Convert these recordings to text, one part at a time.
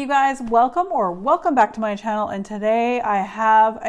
you guys, welcome back to my channel, and today I have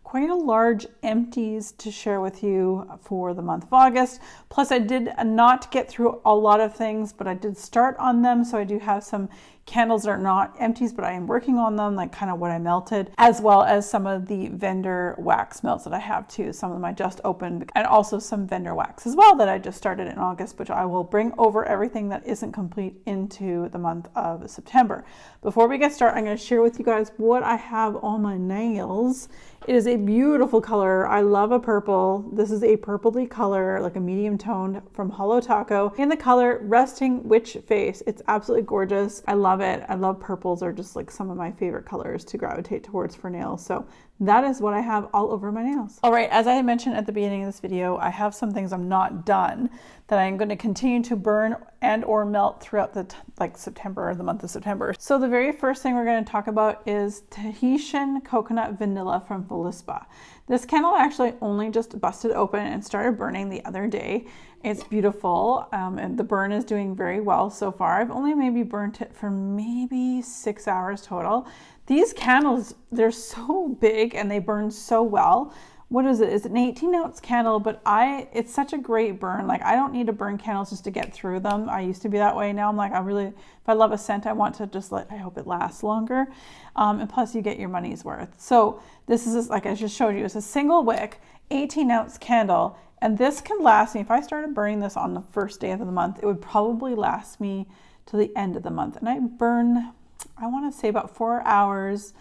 quite a large empties to share with you for the month of August. Plus I did not get through a lot of things, but I did start on them, so I do have some candles that are not empties, but I am working on them, like kind of what I melted, as well as some of the vendor wax melts that I have too. Some of them I just opened, and also some vendor wax as well that I just started in August, which I will bring over everything that isn't complete into the month of September. Before we get started, I'm going to share with you guys what I have on my nails. It is a beautiful color. I love a purple. This is a purpley color, like a medium toned from Hollow Taco in the color Resting Witch Face. It's absolutely gorgeous. I love it. I love purples, are just like some of my favorite colors to gravitate towards for nails. So that is what I have all over my nails. All right, as I mentioned at the beginning of this video, I have some things I'm not done that I'm going to continue to burn and or melt throughout the September, or the month of September. So the very first thing we're going to talk about is Tahitian Coconut Vanilla from Felispa. This candle I actually only just busted open and started burning the other day. It's beautiful, and the burn is doing very well so far. I've only maybe burnt it for maybe 6 hours total. These candles, they're so big and they burn so well. What is it? It's an 18-ounce candle, but it's such a great burn. Like, I don't need to burn candles just to get through them. I used to be that way. Now I'm like, if I love a scent, I want to just I hope it lasts longer. And plus you get your money's worth. So this is, like I just showed you, it's a single wick, 18-ounce candle. And this can last me, if I started burning this on the first day of the month, it would probably last me to the end of the month. And I burn, I want to say about 4 hours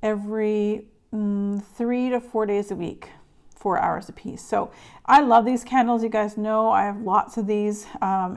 every 3 to 4 days a week, 4 hours a piece. So I love these candles. You guys know I have lots of these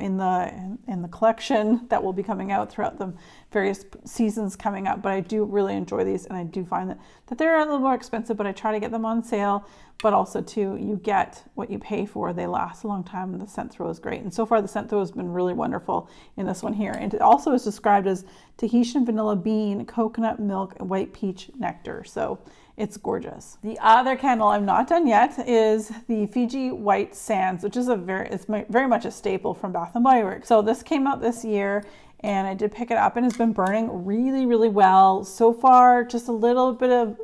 in the collection that will be coming out throughout the various seasons coming up, but I do really enjoy these, and I do find that they're a little more expensive, but I try to get them on sale. But also too, you get what you pay for. They last a long time, and the scent throw is great. And so far the scent throw has been really wonderful in this one here. And it also is described as Tahitian Vanilla Bean, Coconut Milk, and White Peach Nectar. So it's gorgeous. The other candle I'm not done yet is the Fiji White Sands, which is very much a staple from Bath & Body Works. So this came out this year, and I did pick it up, and it's been burning really, really well. So far, just a little bit of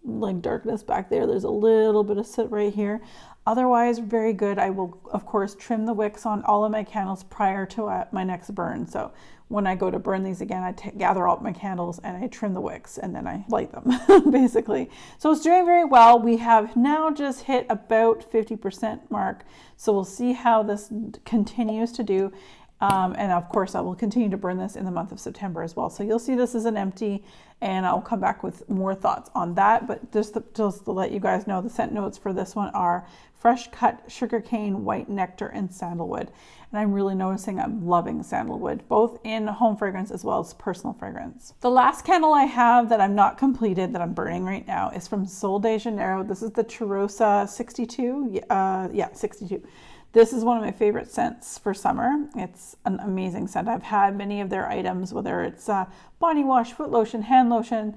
like darkness back there. There's a little bit of soot right here. Otherwise, very good. I will, of course, trim the wicks on all of my candles prior to my next burn. So when I go to burn these again, I gather all my candles and I trim the wicks, and then I light them, basically. So it's doing very well. We have now just hit about 50% mark. So we'll see how this continues to do. And of course, I will continue to burn this in the month of September as well. So you'll see this as an empty, and I'll come back with more thoughts on that. But just to let you guys know, the scent notes for this one are fresh cut sugarcane, white nectar, and sandalwood. And I'm really noticing I'm loving sandalwood, both in home fragrance as well as personal fragrance. The last candle I have that I'm not completed, that I'm burning right now, is from Sol de Janeiro. This is the Cheirosa 62. 62. This is one of my favorite scents for summer. It's an amazing scent. I've had many of their items, whether it's body wash, foot lotion, hand lotion,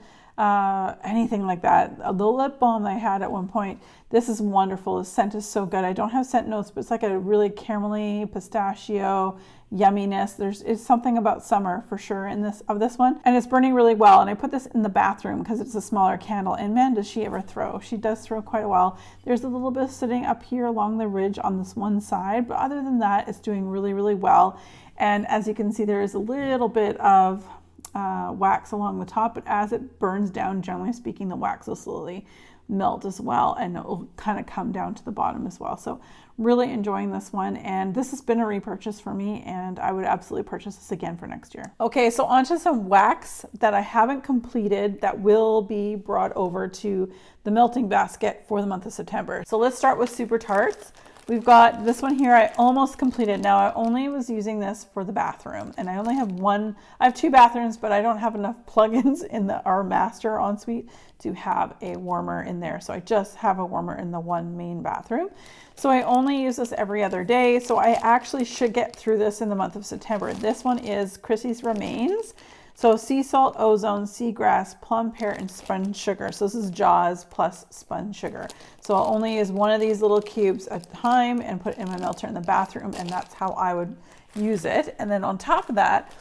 anything like that. The lip balm I had at one point. This is wonderful. The scent is so good. I don't have scent notes, but it's like a really caramelly pistachio yumminess. It's something about summer for sure in this one, and it's burning really well. And I put this in the bathroom because it's a smaller candle, and man, does she ever throw. She does throw quite a while. There's a little bit sitting up here along the ridge on this one side, but other than that, it's doing really, really well. And as you can see, there is a little bit of wax along the top, but as it burns down, generally speaking, the wax will slowly melt as well, and it will kind of come down to the bottom as well. So really enjoying this one, and this has been a repurchase for me, and I would absolutely purchase this again for next year. Okay, so onto some wax that I haven't completed that will be brought over to the melting basket for the month of September. So let's start with Super Tarts. We've got this one here. I almost completed. Now I only was using this for the bathroom, and I only have I have 2 bathrooms, but I don't have enough plugins in our master ensuite to have a warmer in there. So I just have a warmer in the one main bathroom. So I only use this every other day. So I actually should get through this in the month of September. This one is Chrissy's Remains. So sea salt, ozone, seagrass, plum pear, and spun sugar. So this is Jaws plus spun sugar. So I'll only use one of these little cubes at a time and put it in my melter in the bathroom, and that's how I would use it. And then on top of that,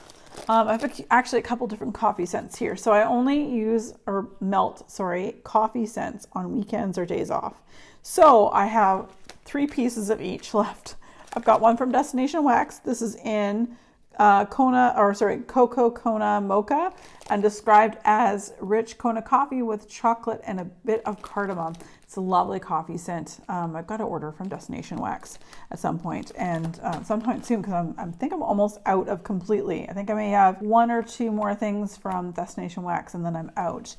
I have actually a couple different coffee scents here. So I only use or melt, sorry, coffee scents on weekends or days off. So I have 3 pieces of each left. I've got one from Destination Wax. This is in Cocoa Kona Mocha, and described as rich Kona coffee with chocolate and a bit of cardamom. It's a lovely coffee scent. I've got to order from Destination Wax at some point, and sometime soon, because I think I'm almost out of completely. I think I may have 1 or 2 more things from Destination Wax, and then I'm out.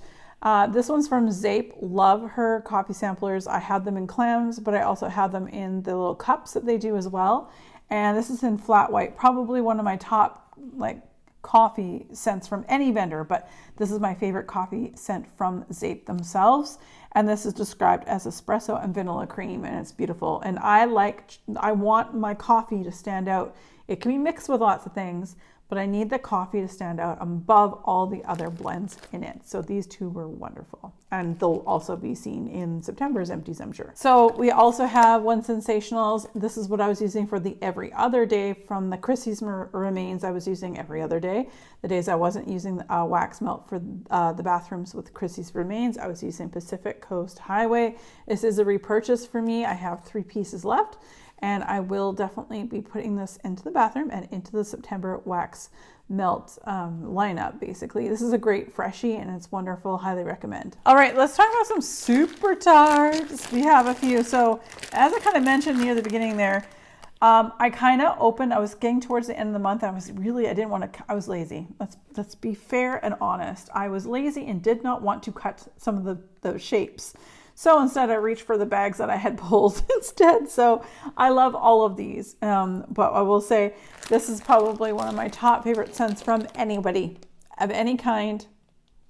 This one's from Zape. Love her coffee samplers. I have them in clams, but I also have them in the little cups that they do as well. And this is in flat white, probably one of my top like coffee scents from any vendor, but this is my favorite coffee scent from Zape themselves. And this is described as espresso and vanilla cream, and it's beautiful. And I want my coffee to stand out. It can be mixed with lots of things, but I need the coffee to stand out above all the other blends in it. So these 2 were wonderful. And they'll also be seen in September's empties, I'm sure. So we also have one Sensationals. This is what I was using for the every other day from the Chrissy's Remains. I was using every other day. The days I wasn't using wax melt for the bathrooms with Chrissy's Remains, I was using Pacific Coast Highway. This is a repurchase for me. I have 3 pieces left. And I will definitely be putting this into the bathroom and into the September wax melt lineup, basically. This is a great freshie and it's wonderful. Highly recommend. All right, let's talk about some super tarts. We have a few. So as I kind of mentioned near the beginning there, I kind of opened, I was getting towards the end of the month. I was lazy. Let's be fair and honest. I was lazy and did not want to cut some of the shapes. So instead I reached for the bags that I had pulled instead. So I love all of these. But I will say this is probably one of my top favorite scents from anybody of any kind.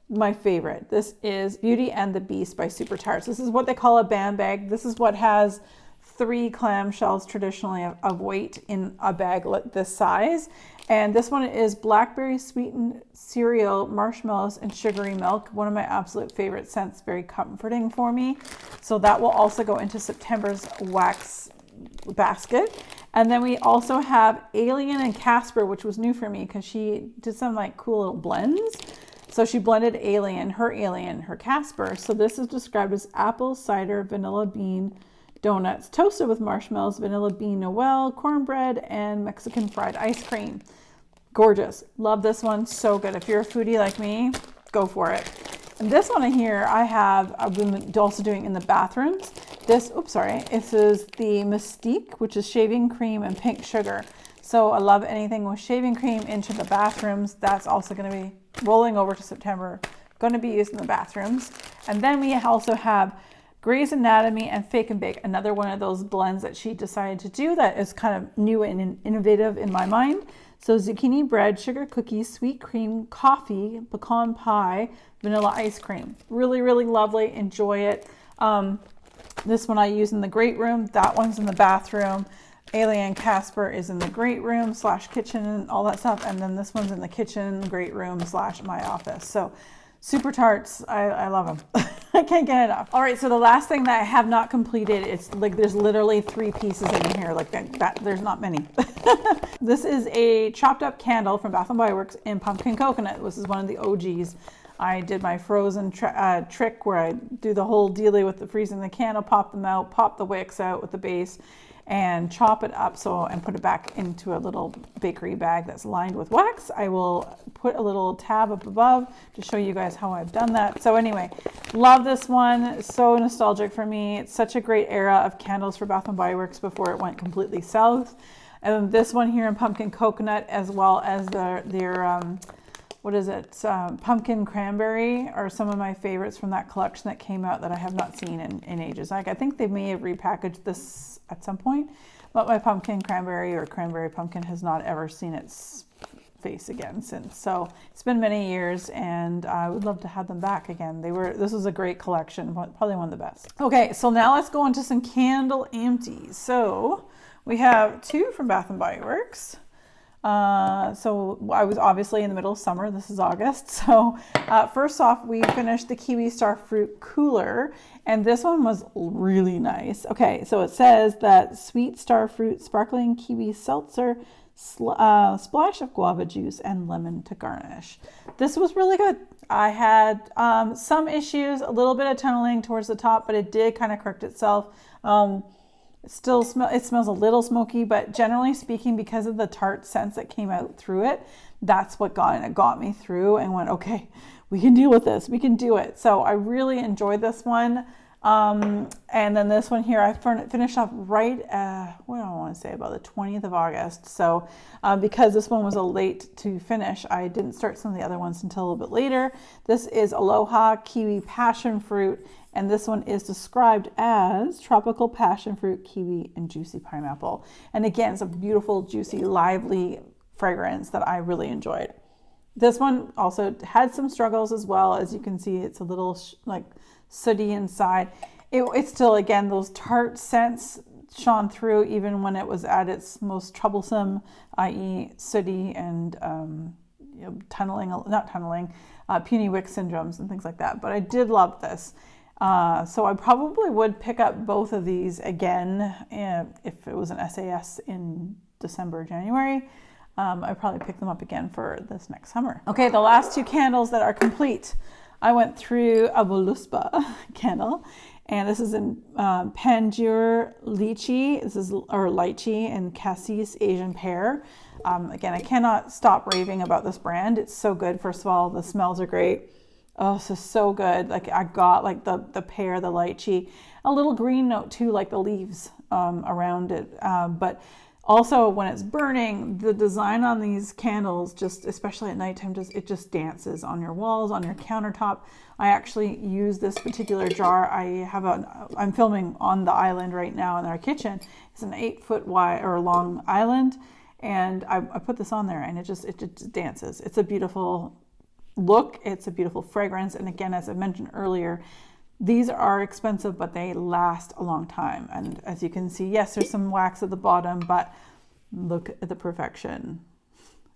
My favorite. This is Beauty and the Beast by Super Tarts. This is what they call a band bag. This is what has 3 clamshells traditionally of weight in a bag this size. And this one is blackberry sweetened cereal, marshmallows, and sugary milk. One of my absolute favorite scents, very comforting for me. So that will also go into September's wax basket. And then we also have Alien and Casper, which was new for me because she did some like cool little blends. So she blended her Casper. So this is described as apple cider vanilla bean donuts toasted with marshmallows, vanilla bean Noel, cornbread, and Mexican fried ice cream. Gorgeous. Love this one. So good. If you're a foodie like me, go for it. And this one here I've been also doing in the bathrooms. This is the Mystique, which is shaving cream and pink sugar. So I love anything with shaving cream into the bathrooms. That's also going to be rolling over to September. Going to be used in the bathrooms. And then we also have Grey's Anatomy and Fake and Bake, another one of those blends that she decided to do that is kind of new and innovative in my mind. So zucchini bread, sugar cookies, sweet cream, coffee, pecan pie, vanilla ice cream. Really, really lovely. Enjoy it. This one I use in the great room. That one's in the bathroom. Alien Casper is in the great room / kitchen and all that stuff. And then this one's in the kitchen, great room / my office. So super tarts, I love them. I can't get enough. All right, so the last thing that I have not completed, it's like there's literally 3 pieces in here, like that there's not many. This is a chopped up candle from Bath & Body Works in pumpkin coconut. This is one of the OGs. I did my frozen trick where I do the whole dealie with the freezing the candle, pop them out, pop the wicks out with the base, and chop it up and put it back into a little bakery bag that's lined with wax. I will put a little tab up above to show you guys how I've done that. So anyway, love this one. So nostalgic for me. It's such a great era of candles for Bath & Body Works before it went completely south. And this one here in pumpkin coconut, as well as their pumpkin cranberry, are some of my favorites from that collection that came out that I have not seen in ages. Like I think they may have repackaged this at some point, but my pumpkin cranberry or cranberry pumpkin has not ever seen its face again since. So it's been many years and I would love to have them back again. This was a great collection, probably one of the best. Okay, so now let's go into some candle empties. So we have 2 from Bath & Body Works. So I was obviously in the middle of summer. This is August. So first off, we finished the Kiwi Star Fruit Cooler, and this one was really nice. Okay, so it says that sweet star fruit, sparkling kiwi seltzer, splash of guava juice, and lemon to garnish. This was really good. I had some issues, a little bit of tunneling towards the top, but it did kind of correct itself. It smells a little smoky, but generally speaking, because of the tart scents that came out through it, that's what got me through and went, okay, we can deal with this. We can do it. So I really enjoyed this one. And then this one here, I finished off right, what do I want to say, about the 20th of August. So because this one was a late to finish, I didn't start some of the other ones until a little bit later. This is Aloha Kiwi Passion Fruit, and this one is described as tropical passion fruit, kiwi, and juicy pineapple. And again, it's a beautiful, juicy, lively fragrance that I really enjoyed. This one also had some struggles as well. As you can see, it's a little like sooty inside. It's still, again, those tart scents shone through even when it was at its most troublesome, i.e. sooty and puny wick syndromes and things like that. But I did love this. So I probably would pick up both of these again if it was an SAS in December, January. I'd probably pick them up again for this next summer. Okay, the last two candles that are complete. I went through a Voluspa candle, and this is in Panjur Lychee. This is lychee and Cassis Asian pear. Again, I cannot stop raving about this brand. It's so good. First of all, the smells are great. Oh, this is so good. Like I got like the pear, the lychee, a little green note too, like the leaves around it. But also when it's burning, the design on these candles, just especially at nighttime, it just dances on your walls, on your countertop. I actually use this particular jar. I'm filming on the island right now in our kitchen. It's an 8-foot wide or long island, and I put this on there, and it just dances. It's a beautiful look. It's a beautiful fragrance, and again, as I mentioned earlier, these are expensive, but they last a long time. And as you can see, yes, there's some wax at the bottom, but look at the perfection.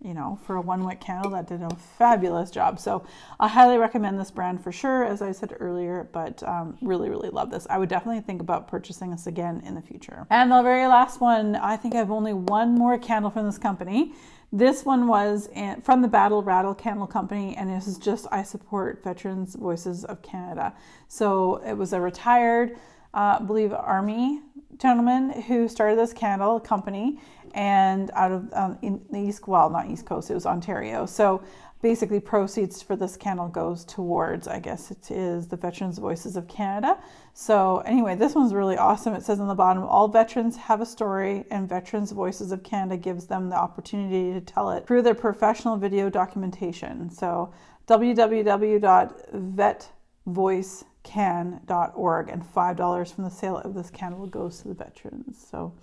You know, for a one-wick candle, that did a fabulous job. So I highly recommend this brand for sure, as I said earlier, but really, really love this. I would definitely think about purchasing this again in the future. And the very last one, I think I have only one more candle from this company. This one was from the Blvd Candle Company, and this is just, I support Veterans Voices of Canada. So it was a retired, I believe, Army gentleman who started this candle company, and out of in the not East Coast, it was Ontario. So basically proceeds for this candle goes towards, I guess it is, the Veterans Voices of Canada. So anyway, this one's really awesome. It says on the bottom, all veterans have a story, and Veterans Voices of Canada gives them the opportunity to tell it through their professional video documentation. So www.vetvoicecan.org, and $5 from the sale of this candle goes to the veterans. So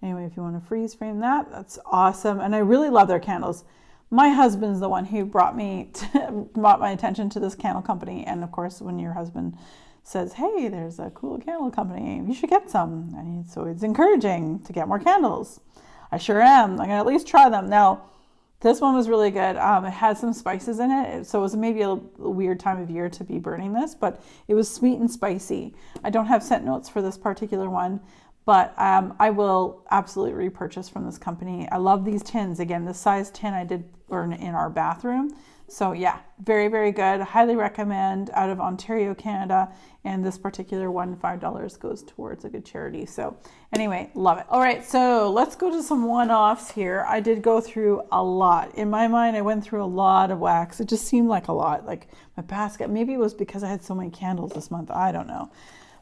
anyway, if you want to freeze frame that, that's awesome. And I really love their candles. My husband's the one who brought my attention to this candle company. And of course, when your husband says, hey, there's a cool candle company, you should get some. And so it's encouraging to get more candles. I sure am. I'm going to at least try them. Now, this one was really good. It had some spices in it. So it was maybe a weird time of year to be burning this, but it was sweet and spicy. I don't have scent notes for this particular one, but I will absolutely repurchase from this company. I love these tins. Again, this size tin I did burn in our bathroom. So yeah, very, very good. Highly recommend, out of Ontario, Canada. And this particular one, $5 goes towards a good charity. So anyway, love it. All right, so let's go to some one-offs here. I did go through a lot. In my mind, I went through a lot of wax. It just seemed like a lot, like my basket. Maybe it was because I had so many candles this month. I don't know.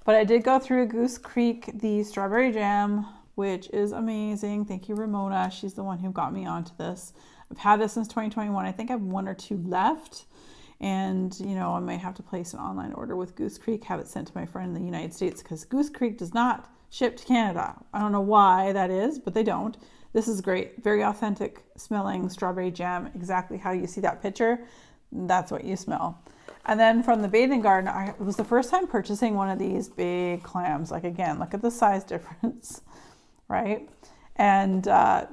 But I did go through Goose Creek, the strawberry jam, which is amazing. Thank you, Ramona. She's the one who got me onto this. I've had this since 2021. I think I have 1 or 2 left. And, you know, I might have to place an online order with Goose Creek, have it sent to my friend in the United States, because Goose Creek does not ship to Canada. I don't know why that is, but they don't. This is great. Very authentic smelling strawberry jam. Exactly how you see that picture. That's what you smell. And then from the Bathing Garden, it was the first time purchasing one of these big clams. Like, again, look at the size difference, right? And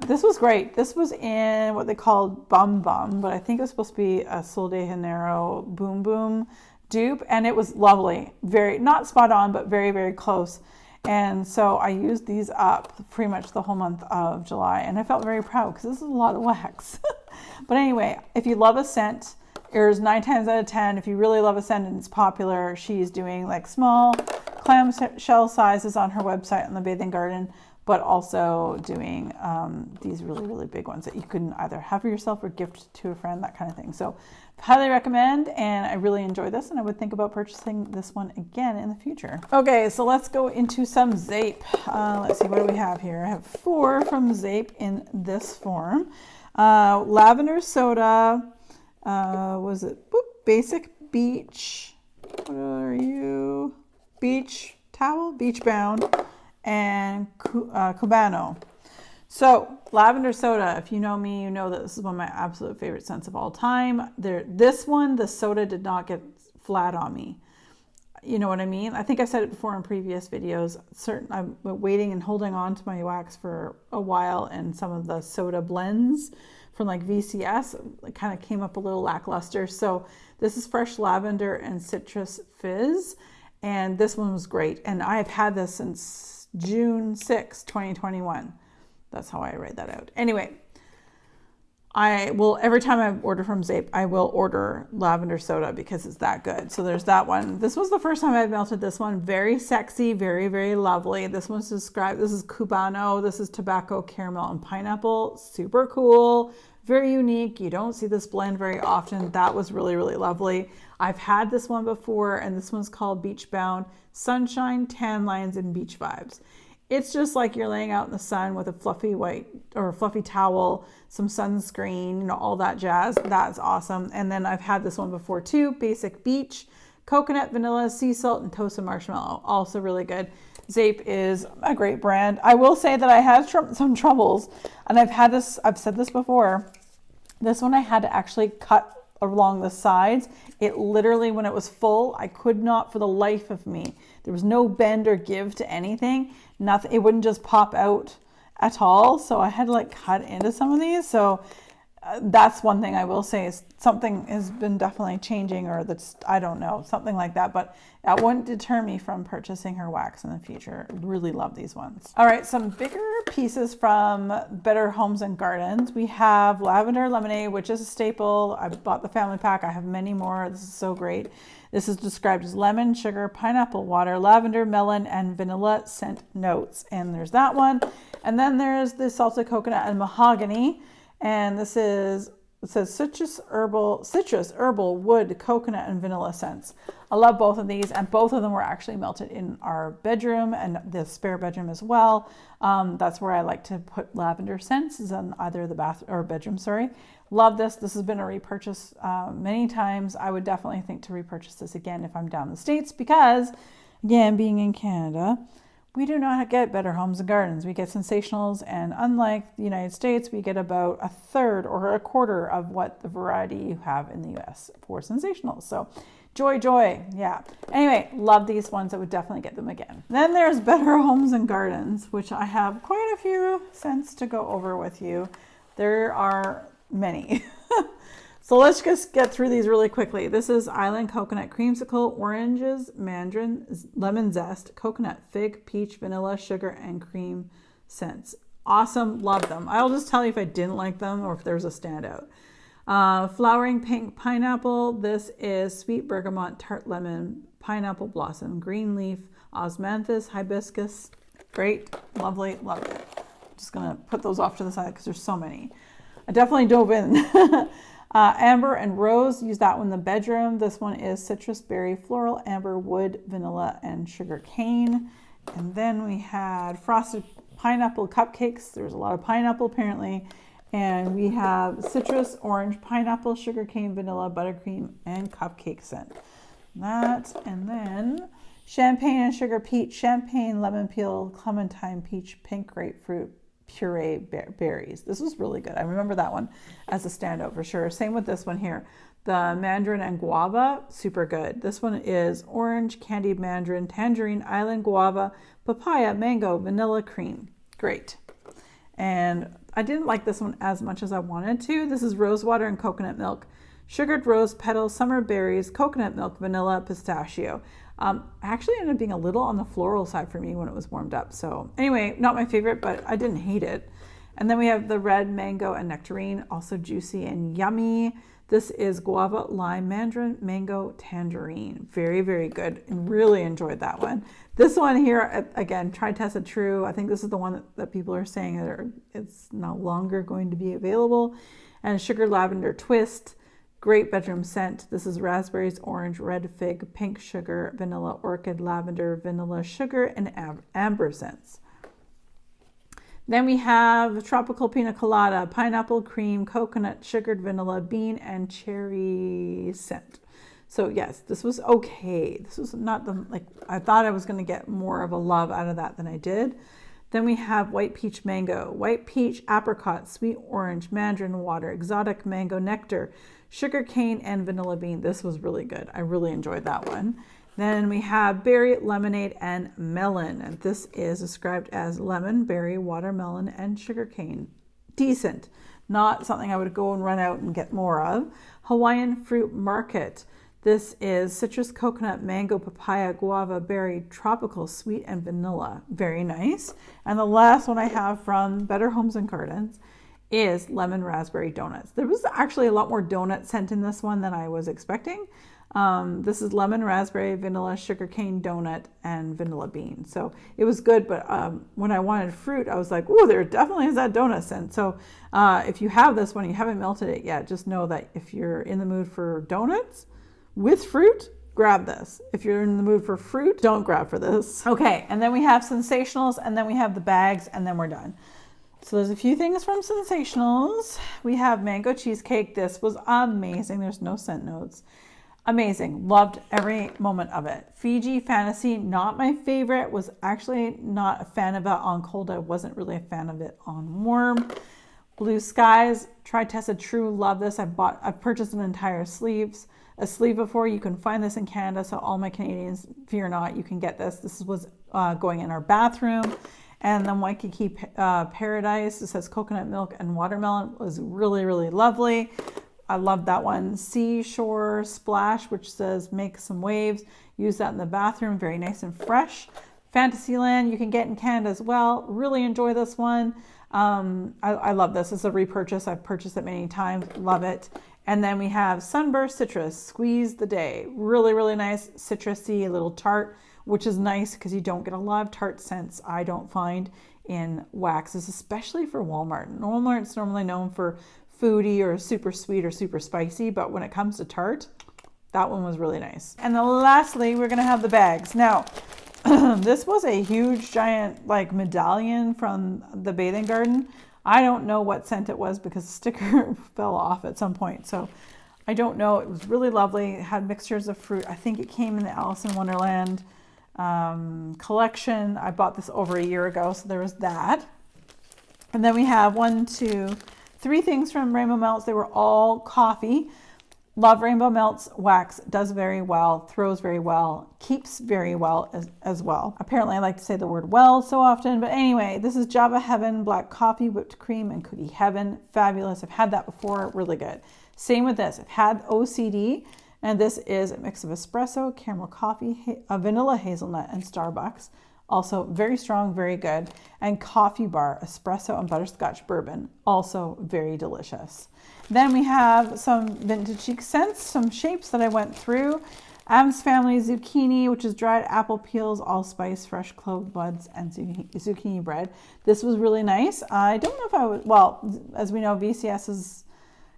this was great. This was in what they called Bum Bum, but I think it was supposed to be a Sol de Janeiro Boom Boom dupe. And it was lovely. Very, not spot on, but very, very close. And so I used these up pretty much the whole month of July, and I felt very proud because this is a lot of wax. But anyway, if you love a scent, there's 9 times out of 10, if you really love a scent and it's popular, she's doing like small clam shell sizes on her website on the Bathing Garden, but also doing these really, really big ones that you can either have for yourself or gift to a friend, that kind of thing. So highly recommend, and I really enjoy this, and I would think about purchasing this one again in the future. Okay, so let's go into some Zape. Let's see, what do we have here? I have 4 from Zape in this form. Lavender soda, was it basic beach, what are you, beach towel, beach bound, and Cubano. So lavender soda, if you know me, you know that this is one of my absolute favorite scents of all time. This one, the soda did not get flat on me. You know what I mean? I think I said it before in previous videos. I'm waiting and holding on to my wax for a while, and some of the soda blends from like VCS kind of came up a little lackluster. So this is fresh lavender and citrus fizz, and this one was great. And I have had this since June 6, 2021. That's how I write that out. Anyway, I will, every time I order from Zape, I will order lavender soda because it's that good. So there's that one. This was the first time I've melted this one. Very sexy, very, very lovely. This one's described, this is Cubano. This is tobacco, caramel, and pineapple. Super cool, very unique. You don't see this blend very often. That was really, really lovely. I've had this one before, and this one's called Beach Bound Sunshine, Tan Lines, and Beach Vibes. It's just like you're laying out in the sun with a fluffy white or a fluffy towel, some sunscreen, you know, all that jazz. That's awesome. And then I've had this one before too, Basic Beach, coconut, vanilla, sea salt, and toasted marshmallow. Also really good. Zape is a great brand. I will say that I had some troubles, and I've said this before. This one I had to actually cut along the sides. It literally, when it was full, I could not for the life of me. There was no bend or give to anything. Nothing. It wouldn't just pop out at all. So I had to like cut into some of these. So that's one thing I will say is something has been definitely changing, or that's, I don't know, something like that. But that wouldn't deter me from purchasing her wax in the future. Really love these ones. All right, some bigger pieces from Better Homes and Gardens. We have Lavender Lemonade, which is a staple. I bought the family pack. I have many more. This is so great. This is described as lemon, sugar, pineapple water, lavender, melon, and vanilla scent notes. And there's that one. And then there's the salted coconut and mahogany. And this is, it says citrus, herbal, wood, coconut, and vanilla scents. I love both of these, and both of them were actually melted in our bedroom and the spare bedroom as well. That's where I like to put lavender scents, is on either the bath or bedroom, sorry. Love this. This has been a repurchase many times. I would definitely think to repurchase this again if I'm down in the States, because again, being in Canada, we do not get Better Homes and Gardens. We get Sensationals, and unlike the United States, we get about a third or a quarter of what the variety you have in the US for Sensationals. So joy, yeah. Anyway, love these ones. I would definitely get them again. Then there's Better Homes and Gardens, which I have quite a few scents to go over with you. There are many. So let's just get through these really quickly. This is Island Coconut Creamsicle, oranges, mandarin, lemon zest, coconut, fig, peach, vanilla, sugar, and cream scents. Awesome, love them. I'll just tell you if I didn't like them or if there's a standout. Flowering pink pineapple. This is sweet bergamot, tart lemon, pineapple blossom, green leaf, osmanthus, hibiscus. Great, lovely, love it. I'm just gonna put those off to the side because there's so many. I definitely dove in. Amber and rose, use that one in the bedroom. This one is citrus, berry, floral, amber, wood, vanilla, and sugar cane. And then we had frosted pineapple cupcakes. There's a lot of pineapple apparently. And we have citrus, orange, pineapple, sugar cane, vanilla, buttercream, and cupcake scent. That, and then champagne and sugar peach, champagne, lemon peel, clementine, peach, pink grapefruit, puree berries. This was really good. I remember that one as a standout for sure. Same with this one here. The mandarin and guava, super good. This one is orange, candied mandarin, tangerine, island guava, papaya, mango, vanilla cream. Great. And I didn't like this one as much as I wanted to. This is rose water and coconut milk, sugared rose petals, summer berries, coconut milk, vanilla, pistachio. Actually ended up being a little on the floral side for me when it was warmed up. So anyway, not my favorite, but I didn't hate it. And then we have the red mango and nectarine, also juicy and yummy. This is guava, lime, mandarin, mango, tangerine. Very, very good, and really enjoyed that one. This one here, again, tried, tested, true. I think this is the one that people are saying that it's no longer going to be available. And sugar lavender twist, great bedroom scent. This is raspberries, orange, red fig, pink sugar, vanilla, orchid, lavender, vanilla, sugar, and amber scents. Then we have tropical pina colada, pineapple cream, coconut, sugared vanilla, bean, and cherry scent. So yes, this was okay. This was not I thought I was going to get more of a love out of that than I did. Then we have white peach mango, white peach apricot, sweet orange, mandarin water, exotic mango nectar, sugar cane, and vanilla bean. This was really good. I really enjoyed that one. Then we have berry, lemonade, and melon. And this is described as lemon, berry, watermelon, and sugarcane. Decent. Not something I would go and run out and get more of. Hawaiian fruit market. This is citrus, coconut, mango, papaya, guava, berry, tropical, sweet, and vanilla. Very nice. And the last one I have from Better Homes and Gardens is lemon raspberry donuts. There was actually a lot more donut scent in this one than I was expecting. This is lemon, raspberry, vanilla, sugarcane donut, and vanilla bean. So it was good, but when I wanted fruit, I was like, oh, there definitely is that donut scent. So if you have this one, you haven't melted it yet, just know that if you're in the mood for donuts with fruit, grab this. If you're in the mood for fruit, don't grab for this. Okay, and then we have Sensationals, and then we have the bags, and then we're done. So there's a few things from Sensationals. We have mango cheesecake. This was amazing. There's no scent notes. Amazing. Loved every moment of it. Fiji Fantasy, not my favorite. Was actually not a fan of it on cold. I wasn't really a fan of it on warm. Blue Skies, tried, tested, true. Love this. I've purchased an entire sleeve before. You can find this in Canada. So all my Canadians, fear not, you can get this. This was going in our bathroom. And then Waikiki Paradise. It says coconut milk and watermelon. It was really, really lovely. I love that one. Seashore Splash, which says make some waves. Use that in the bathroom. Very nice and fresh. Fantasyland, you can get in Canada as well. Really enjoy this one. I love this. It's a repurchase. I've purchased it many times. Love it. And then we have Sunburst Citrus, Squeeze the Day. Really, really nice, citrusy, a little tart, which is nice because you don't get a lot of tart scents, I don't find, in waxes, especially for Walmart. Walmart's normally known for foodie or super sweet or super spicy, but when it comes to tart, that one was really nice. And then lastly, we're gonna have the bags. Now, this was a huge giant medallion from the bathing garden. I don't know what scent it was because the sticker fell off at some point. So I don't know. It was really lovely. It had mixtures of fruit. I think it came in the Alice in Wonderland collection. I bought this over a year ago, so there was that. And then we have 3 things from Rainbow Melts. They were all coffee. Love Rainbow Melts. Wax does very well, throws very well, keeps very well as well. Apparently I like to say the word well so often, but anyway, this is Java Heaven, black coffee, whipped cream, and cookie heaven. Fabulous. I've had that before. Really good. Same with this. I've had OCD, and this is a mix of espresso, caramel coffee, vanilla hazelnut, and Starbucks. Also very strong, very good. And coffee bar, espresso, and butterscotch bourbon. Also very delicious. Then we have some vintage chic scents, some shapes that I went through. Adam's Family zucchini, which is dried apple peels, allspice, fresh clove buds, and zucchini bread. This was really nice. I don't know if I would, well, as we know, VCS is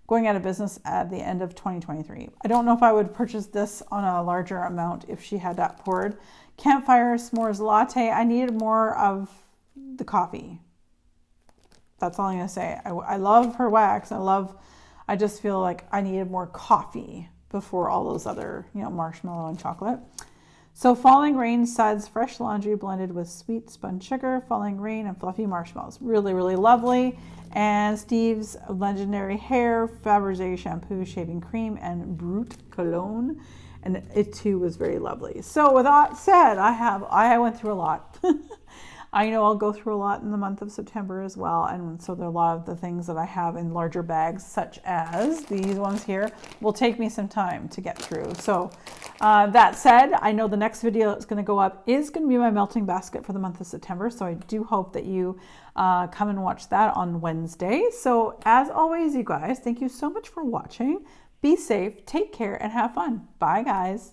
going out of business at the end of 2023. I don't know if I would purchase this on a larger amount if she had that poured. Campfire S'mores Latte. I needed more of the coffee. That's all I'm going to say. I love her wax. I just feel like I needed more coffee before all those other, marshmallow and chocolate. So Falling Rain Suds, fresh laundry blended with sweet spun sugar, falling rain, and fluffy marshmallows. Really, really lovely. And Steve's Legendary Hair, Fabergé shampoo, shaving cream, and Brut cologne. And it too was very lovely. So with that said, I went through a lot. I know I'll go through a lot in the month of September as well, and so there are a lot of the things that I have in larger bags, such as these ones here, will take me some time to get through. So that said, I know the next video that's going to go up is going to be my melting basket for the month of September, so I do hope that you come and watch that on Wednesday. So as always, you guys, thank you so much for watching. Be safe, take care, and have fun. Bye, guys.